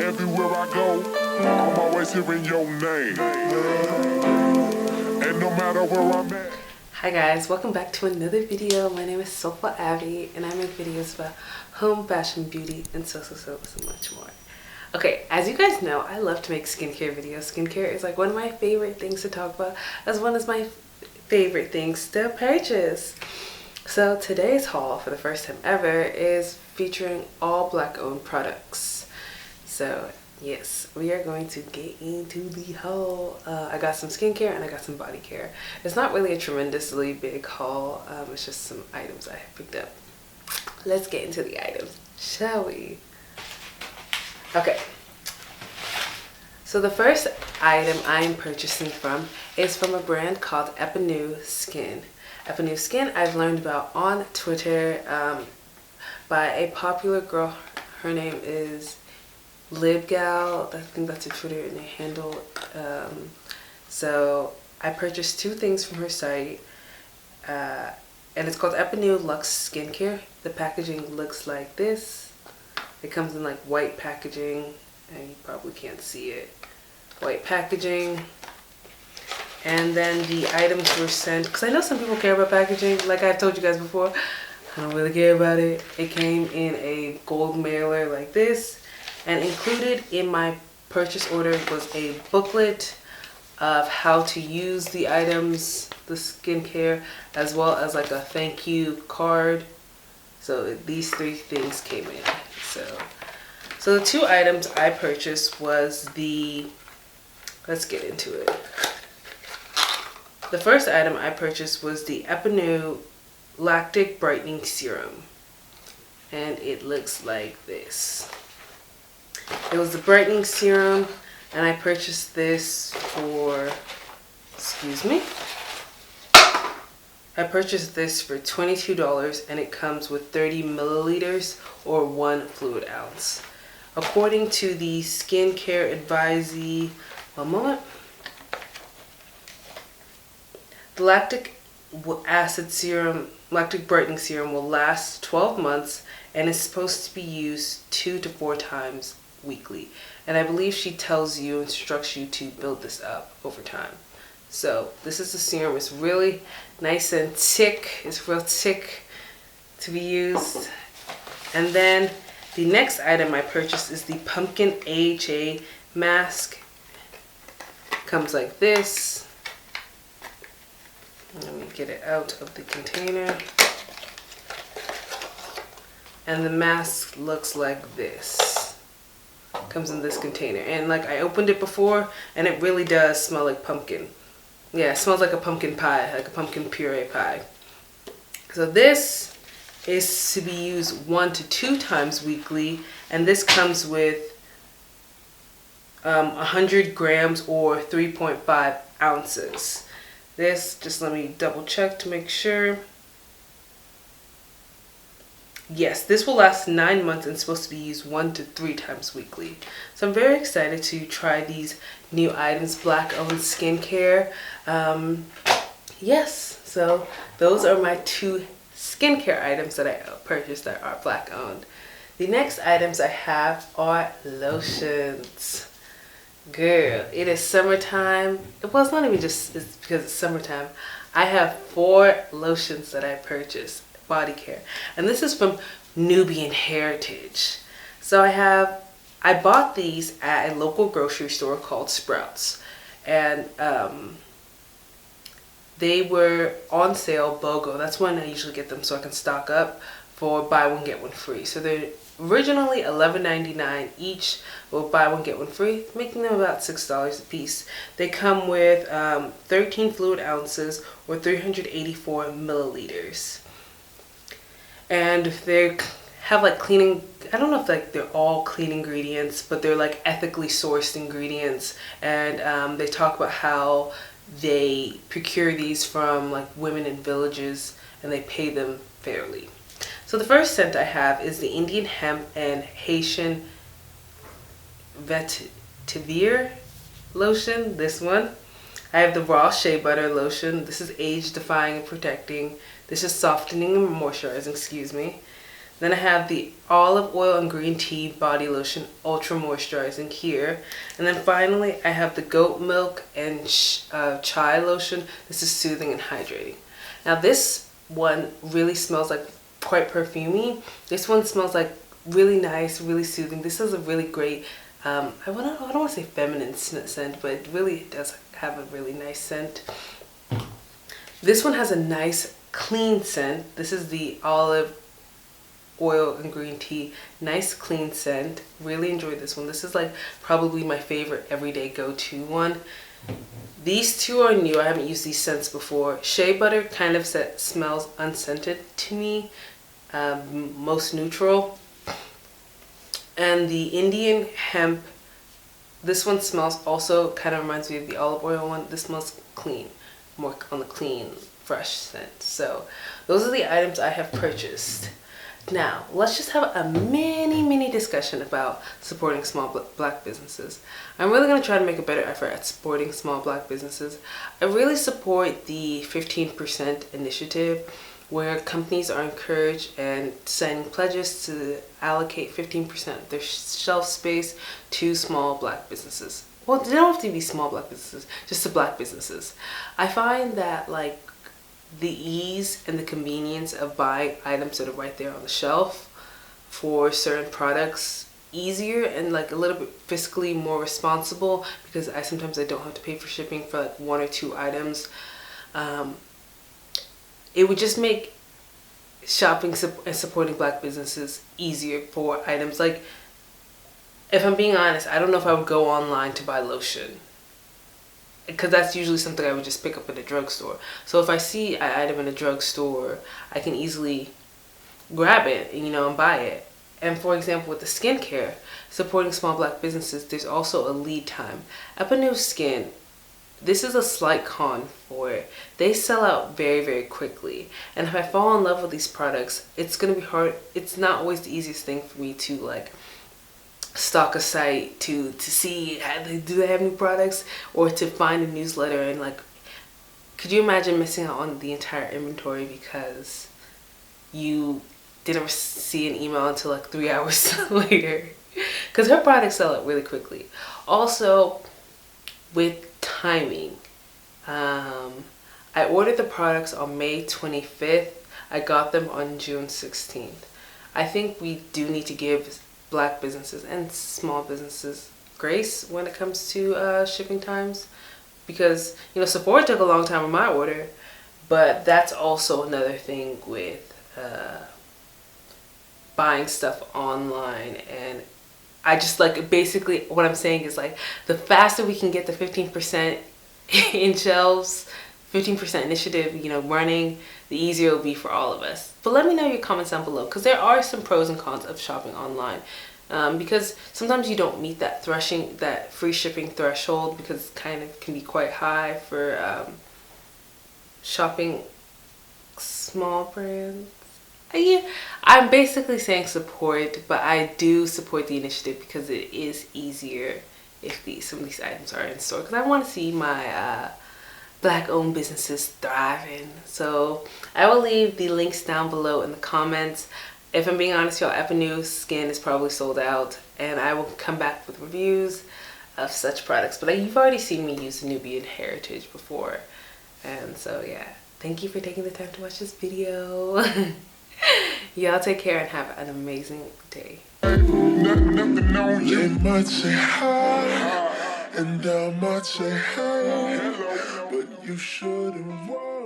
Everywhere I go, I'm always hearing your name. And no matter where I'm at. Hi guys, welcome back to another video. My name is Sofa Abby and I make videos about home, fashion, beauty, and so much more. Okay, as you guys know, I love to make skincare videos. Skincare is like one of my favorite things to talk about, as one of my favorite things to purchase. So today's haul, for the first time ever, is featuring all black owned products. So yes, we are going to get into the haul. I got some skincare and I got some body care. It's not really a tremendously big haul. It's just some items I picked up. Let's get into the items, shall we? Okay. So the first item I'm purchasing from is from a brand called Épanouie Skin. Épanouie Skin I've learned about on Twitter by a popular girl. Her name is LibGal. I think that's her Twitter handle. So I purchased two things from her site, and it's called Épanouie Luxe Skincare. The packaging looks like this. It comes in like white packaging, and you probably can't see it. White packaging. And then the items were sent, because I know some people care about packaging. Like I've told you guys before, I don't really care about it. It came in a gold mailer like this. And included in my purchase order was a booklet of how to use the items, the skincare, as well as like a thank you card. So these three things came in. So the two items I purchased was let's get into it. The first item I purchased was the Épanouie Lactic Brightening Serum. And it looks like this. It was the brightening serum, and I purchased this for, I purchased this for $22, and it comes with 30 milliliters or 1 fluid ounce. According to the skincare advisee, one moment. The lactic brightening serum will last 12 months and is supposed to be used 2 to 4 times weekly. And I believe she instructs you to build this up over time. So this is the serum. It's really nice and thick. It's real thick to be used. And then the next item I purchased is the Pumpkin AHA Mask. Comes like this. Let me get it out of the container. And the mask looks like this. Comes in this container. And like I opened it before, and it really does smell like pumpkin. Yeah, it smells like a pumpkin pie, like a pumpkin puree pie. So this is to be used 1 to 2 times weekly, and this comes with 100 grams or 3.5 ounces. This, just let me double check to make sure. Yes, this will last 9 months and is supposed to be used 1 to 3 times weekly. So I'm very excited to try these new items, black owned skincare. Yes, so those are my two skincare items that I purchased that are black owned. The next items I have are lotions. Girl, it is summertime. Well, it's not even just because it's summertime. I have 4 lotions that I purchased, Bodycare. And this is from Nubian Heritage. So I bought these at a local grocery store called Sprouts. And they were on sale, BOGO. That's when I usually get them so I can stock up for buy one, get one free. So they're originally $11.99 each, or buy one get one free, making them about $6 a piece. They come with 13 fluid ounces or 384 milliliters, and they have like cleaning. I don't know if like they're all clean ingredients, but they're like ethically sourced ingredients, and they talk about how they procure these from like women in villages and they pay them fairly. So the first scent I have is the Indian Hemp and Haitian Vetiver lotion, this one. I have the raw shea butter lotion. This is age defying and protecting. This is softening and moisturizing, Then I have the olive oil and green tea body lotion, ultra moisturizing here. And then finally, I have the goat milk and chai lotion. This is soothing and hydrating. Now this one really smells like quite perfumey. This one smells like really nice, really soothing. This is a really great, I don't want to say feminine scent, but it really does have a really nice scent. This one has a nice clean scent. This is the olive oil and green tea, nice clean scent. Really enjoyed this one. This is like probably my favorite everyday go-to one. These two are new. I haven't used these scents before. Shea butter kind of smells unscented to me, most neutral. And the Indian hemp, this one smells also kind of reminds me of the olive oil one. This smells clean, more on the clean, fresh scent. So those are the items I have purchased. Now, let's just have a mini discussion about supporting small black businesses. I'm really going to try to make a better effort at supporting small black businesses. I really support the 15% initiative, where companies are encouraged and signing pledges to allocate 15% of their shelf space to small black businesses. Well, they don't have to be small black businesses, just to black businesses. I find that like the ease and the convenience of buying items that are right there on the shelf for certain products easier and like a little bit fiscally more responsible, because sometimes I don't have to pay for shipping for like 1 or 2 items. It would just make shopping and supporting black businesses easier for items. Like, if I'm being honest, I don't know if I would go online to buy lotion, because that's usually something I would just pick up in a drugstore. So if I see an item in a drugstore, I can easily grab it, and buy it. And for example, with the skincare, supporting small black businesses, there's also a lead time. Épanouie Skin, this is a slight con for it. They sell out very quickly. And if I fall in love with these products, it's going to be hard. It's not always the easiest thing for me to like stalk a site to see do they have new products, or to find a newsletter. And like, could you imagine missing out on the entire inventory because you didn't see an email until like 3 hours later? Because her products sell out really quickly. Also, with timing, I ordered the products on May 25th. I got them on June 16th. I think we do need to give black businesses and small businesses grace when it comes to shipping times, because Sephora took a long time on my order, but that's also another thing with buying stuff online. And I just like, basically what I'm saying is like, the faster we can get the 15% in shelves, 15% initiative, running, the easier it'll be for all of us. But let me know your comments down below, because there are some pros and cons of shopping online. Because sometimes you don't meet that free shipping threshold, because it kind of can be quite high for shopping small brands. Yeah, I'm basically saying support, but I do support the initiative because it is easier if some of these items are in store, because I want to see my black owned businesses thriving. So I will leave the links down below in the comments. If I'm being honest, y'all, Épanouie Skin is probably sold out, and I will come back with reviews of such products. But you've already seen me use Nubian Heritage before, and so yeah, thank you for taking the time to watch this video. Y'all take care and have an amazing day. Nothing on you. They might say hi, and I might say hey, but you shouldn't worry.